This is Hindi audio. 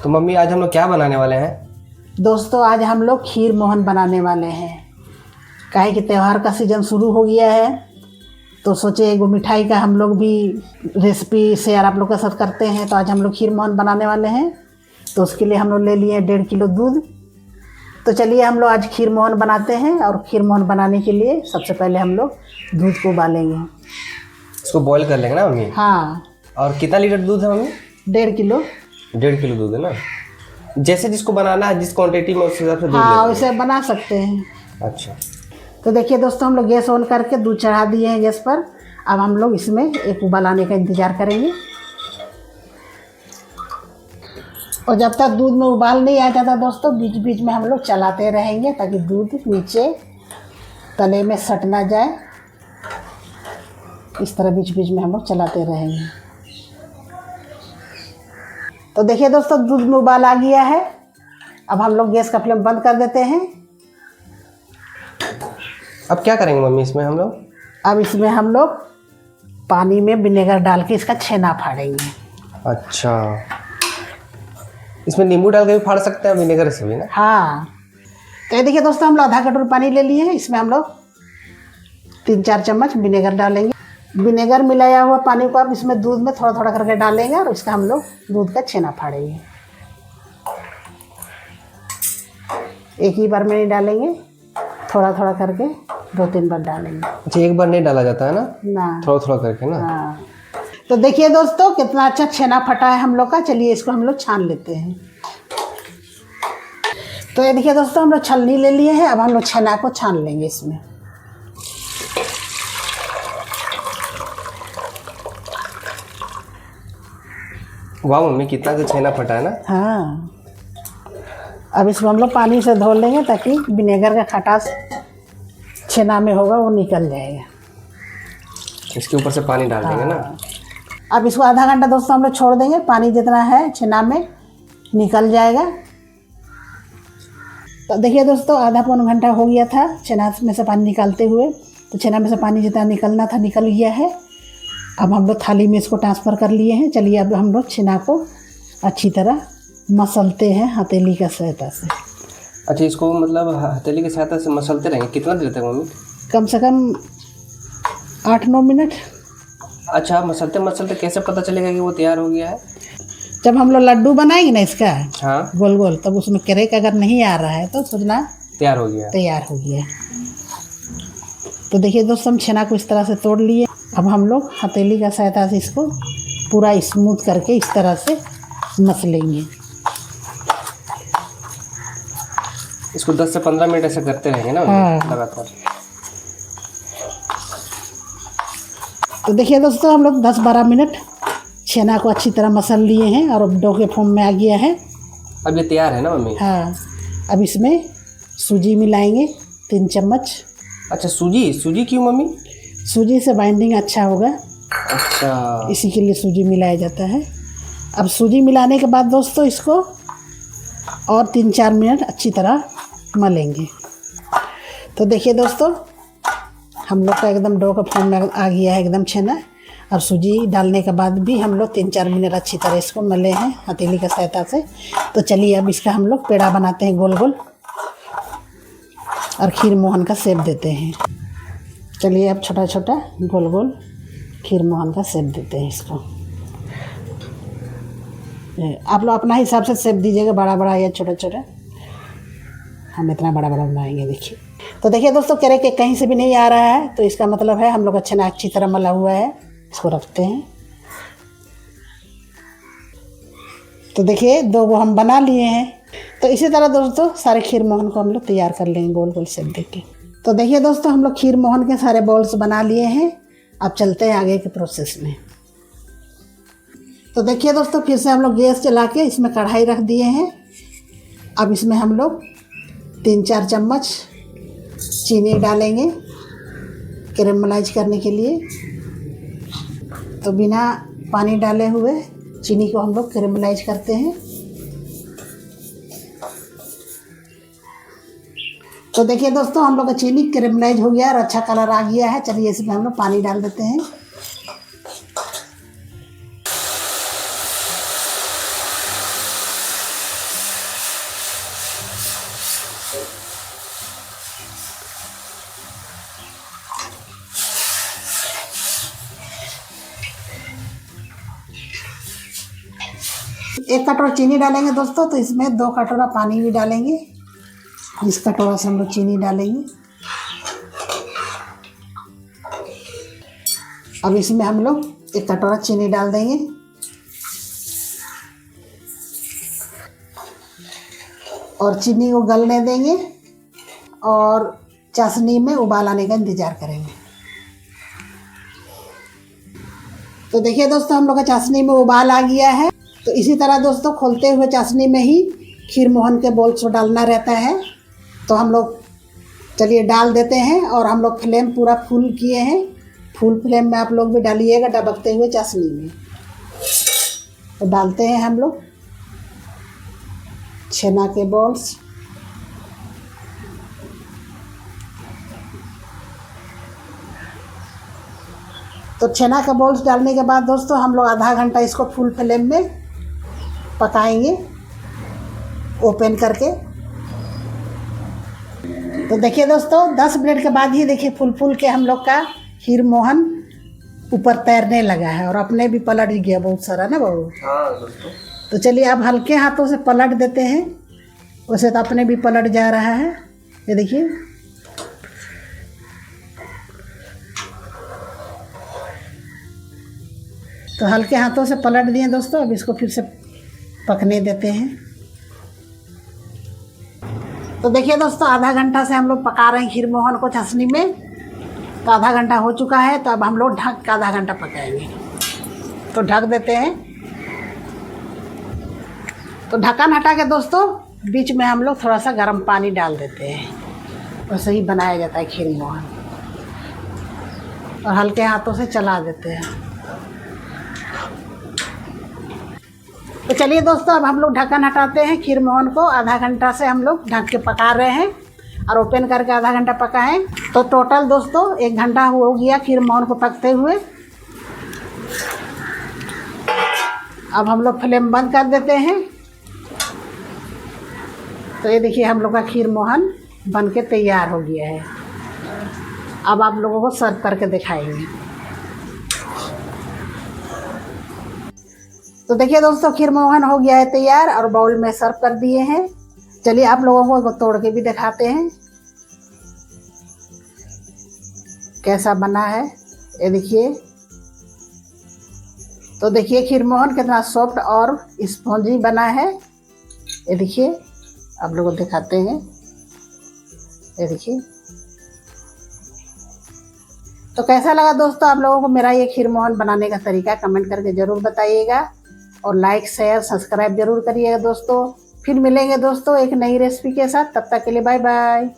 तो मम्मी आज हम लोग क्या बनाने वाले हैं? दोस्तों आज हम लोग खीर मोहन बनाने वाले हैं। काहे कि त्यौहार का सीज़न शुरू हो गया है तो सोचे एगो मिठाई का हम लोग भी रेसिपी शेयर आप लोग के साथ करते हैं। तो आज हम लोग खीर मोहन बनाने वाले हैं। तो उसके लिए हम लोग ले लिए 1.5 किलो दूध। तो चलिए हम लोग आज खीर मोहन बनाते हैं। और खीर मोहन बनाने के लिए सबसे पहले हम लोग दूध को उबालेंगे। इसको बॉईल कर लेंगे ना मम्मी? हाँ। और कितना लीटर दूध है मम्मी? 1.5 किलो। 1.5 किलो दूध है ना? जैसे जिसको बनाना है, जिस क्वांटिटी में उस हिसाब से दूध हाँ लेते वैसे बना सकते हैं। हैं। अच्छा, तो देखिए दोस्तों हम लोग गैस ऑन करके दूध चढ़ा दिए हैं गैस पर। अब हम लोग इसमें एक उबाल आने का इंतज़ार करेंगे। और जब तक दूध में उबाल नहीं आ जाता दोस्तों, बीच बीच में हम लोग चलाते रहेंगे ताकि दूध नीचे तले में सट ना जाए। इस तरह बीच बीच में हम लोग चलाते रहेंगे। तो देखिए दोस्तों दूध में उबाल आ गया है। अब हम लोग गैस का फ्लेम बंद कर देते हैं। अब क्या करेंगे मम्मी इसमें हम लोग? अब इसमें हम लोग पानी में विनेगर डाल के इसका छेना फाड़ेंगे। अच्छा, इसमें नींबू डाल के भी फाड़ सकते हैं, विनेगर से भी ना? हाँ। तो ये देखिए दोस्तों हम लोग आधा कटोरी पानी ले लिए हैं। इसमें हम लोग 3-4 चम्मच विनेगर डालेंगे। विनेगर मिलाया हुआ पानी को अब इसमें दूध में थोड़ा थोड़ा करके डालेंगे और इसका हम लोग दूध का छेना फाड़ेंगे। एक ही बार में नहीं डालेंगे, थोड़ा थोड़ा करके 2-3 बार डालेंगे। अच्छा, एक बार नहीं डाला जाता है ना, थोड़ा थोड़ा करके ना? हाँ। तो देखिए दोस्तों कितना अच्छा छेना फटा है हम लोग का। चलिए इसको हम लोग छान लेते हैं। तो ये देखिए दोस्तों हम लोग छलनी ले लिए हैं। अब हम लोग छेना को छान लेंगे इसमें। वाह मम्मी, कितना तो छेना फटा है ना? हाँ। अब इसको हम लोग पानी से धो लेंगे ताकि विनेगर का खटास छेना में होगा वो निकल जाएगा। इसके ऊपर से पानी डाल देंगे ना? अब इसको आधा घंटा दोस्तों हम लोग छोड़ देंगे। पानी जितना है छेना में निकल जाएगा। तो देखिए दोस्तों आधा पौन घंटा हो गया था छेना में से पानी निकालते हुए। तो छेना में से पानी जितना निकलना था निकल गया है। अब हम लोग थाली में इसको ट्रांसफ़र कर लिए हैं। चलिए अब हम लोग छेना को अच्छी तरह मसलते हैं हथेली की सहायता से। अच्छा, इसको मतलब हथेली की सहायता से मसलते रहेंगे? कितना देर तक मम्मी? कम से कम 8-9 मिनट। अच्छा, मसलते मसलते कैसे पता चलेगा कि वो तैयार हो गया है? जब हम लोग लड्डू बनाएंगे ना इसका, हाँ, गोल गोल, तब उसमें क्रेक अगर नहीं आ रहा है तो सोचना तैयार हो गया। तैयार हो गया। तो देखिए दोस्तों हम छेना को इस तरह से तोड़ लिए। अब हम लोग हथेली का सहायता से इसको पूरा स्मूथ करके इस तरह से मसलेंगे। इसको 10 से 15 मिनट ऐसे करते रहेंगे ना? हाँ। लगातार। तो देखिए दोस्तों हम लोग 10-12 मिनट छेना को अच्छी तरह मसल लिए हैं और अब डो के फॉर्म में आ गया है। अब ये तैयार है ना मम्मी? हाँ। अब इसमें सूजी मिलाएंगे 3 चम्मच। अच्छा, सूजी क्यों मम्मी? सूजी से बाइंडिंग अच्छा होगा, अच्छा, इसी के लिए सूजी मिलाया जाता है। अब सूजी मिलाने के बाद दोस्तों इसको और 3-4 मिनट अच्छी तरह मलेंगे। तो देखिए दोस्तों हम लोग का एकदम डो का फॉर्म में आ गया है एकदम छेना। अब सूजी डालने के बाद भी हम लोग 3-4 मिनट अच्छी तरह इसको मले हैं हथेली की सहायता से। तो चलिए अब इसका हम लोग पेड़ा बनाते हैं गोल गोल और खीर मोहन का शेप देते हैं। चलिए अब छोटा छोटा गोल गोल खीर मोहन का शेप देते हैं इसको। आप लोग अपना हिसाब से शेप दीजिएगा, बड़ा बड़ा या छोटा छोटा। हम इतना बड़ा बड़ा बनाएंगे। देखिए तो देखिए दोस्तों क्रेक के कहीं से भी नहीं आ रहा है, तो इसका मतलब है हम लोग छेना अच्छी तरह मला हुआ है। इसको रखते हैं। तो देखिए 2 गो हम बना लिए हैं। तो इसी तरह दोस्तों सारे खीर मोहन को हम लोग तैयार कर लेंगे गोल गोल शेप देके। तो देखिए दोस्तों हम लोग खीर मोहन के सारे बॉल्स बना लिए हैं। अब चलते हैं आगे के प्रोसेस में। तो देखिए दोस्तों फिर से हम लोग गैस जला के इसमें कढ़ाई रख दिए हैं। अब इसमें हम लोग 3-4 चम्मच चीनी डालेंगे कैरेमलाइज करने के लिए। तो बिना पानी डाले हुए चीनी को हम लोग कैरेमलाइज करते हैं। तो देखिए दोस्तों हम लोग का चीनी कैरेमलाइज हो गया और अच्छा कलर आ गया है। चलिए इसमें हम लोग पानी डाल देते हैं। 1 कटोरा चीनी डालेंगे दोस्तों, तो इसमें 2 कटोरा पानी भी डालेंगे। इस कटोरा से हम लोग चीनी डालेंगे। अब इसमें हम लोग 1 कटोरा चीनी डाल देंगे। और चीनी को गलने देंगे और चाशनी में उबाल आने का इंतज़ार करेंगे। तो देखिए दोस्तों, हम लोग का चाशनी में उबाल आ गया है। तो इसी तरह दोस्तों खोलते हुए चाशनी में ही खीर मोहन के बॉल्स को डालना रहता है। तो हम लोग चलिए डाल देते हैं। और हम लोग फ्लेम पूरा फुल किए हैं। फुल फ्लेम में आप लोग भी डालिएगा डबकते हुए चाशनी में। तो डालते हैं हम लोग छेना के बॉल्स। तो छेना के बॉल्स डालने के बाद दोस्तों हम लोग आधा घंटा इसको फुल फ्लेम में पकाएंगे ओपन करके। तो देखिए दोस्तों 10 मिनट के बाद ही देखिए फुल के हम लोग का खीर मोहन ऊपर तैरने लगा है और अपने भी पलट गया बहुत सारा ना बाबू। हाँ दोस्तों। तो चलिए अब हल्के हाथों से पलट देते हैं। वैसे तो अपने भी पलट जा रहा है, ये देखिए। तो हल्के हाथों से पलट दिए दोस्तों। अब इसको फिर से पकने देते हैं। तो देखिए दोस्तों आधा घंटा से हम लोग पका रहे हैं खीर मोहन को चाशनी में। तो आधा घंटा हो चुका है। तो अब हम लोग ढक के आधा घंटा पकाएंगे। तो ढक देते हैं। तो ढक्कन हटा के दोस्तों बीच में हम लोग थोड़ा सा गर्म पानी डाल देते हैं। वैसे ही बनाया जाता है खीर मोहन। और हल्के हाथों से चला देते हैं। तो चलिए दोस्तों अब हम लोग ढक्कन हटाते हैं। खीर मोहन को आधा घंटा से हम लोग ढक के पका रहे हैं और ओपन करके आधा घंटा पकाएं। तो टोटल दोस्तों 1 घंटा हो गया खीर मोहन को पकते हुए। अब हम लोग फ्लेम बंद कर देते हैं। तो ये देखिए हम लोग का खीर मोहन बन के तैयार हो गया है। अब आप लोगों को सर्व करके दिखाएंगे। तो देखिए दोस्तों खीर मोहन हो गया है तैयार और बाउल में सर्व कर दिए हैं। चलिए आप लोगों को तोड़ के भी दिखाते हैं कैसा बना है, ये देखिए। तो देखिए खीर मोहन कितना सॉफ्ट और स्पॉन्जी बना है, ये देखिए। आप लोगों को दिखाते हैं, ये देखिए। तो कैसा लगा दोस्तों आप लोगों को मेरा ये खीर मोहन बनाने का तरीका, कमेंट करके ज़रूर बताइएगा। और लाइक शेयर सब्सक्राइब जरूर करिएगा दोस्तों। फिर मिलेंगे दोस्तों एक नई रेसिपी के साथ। तब तक के लिए बाय बाय।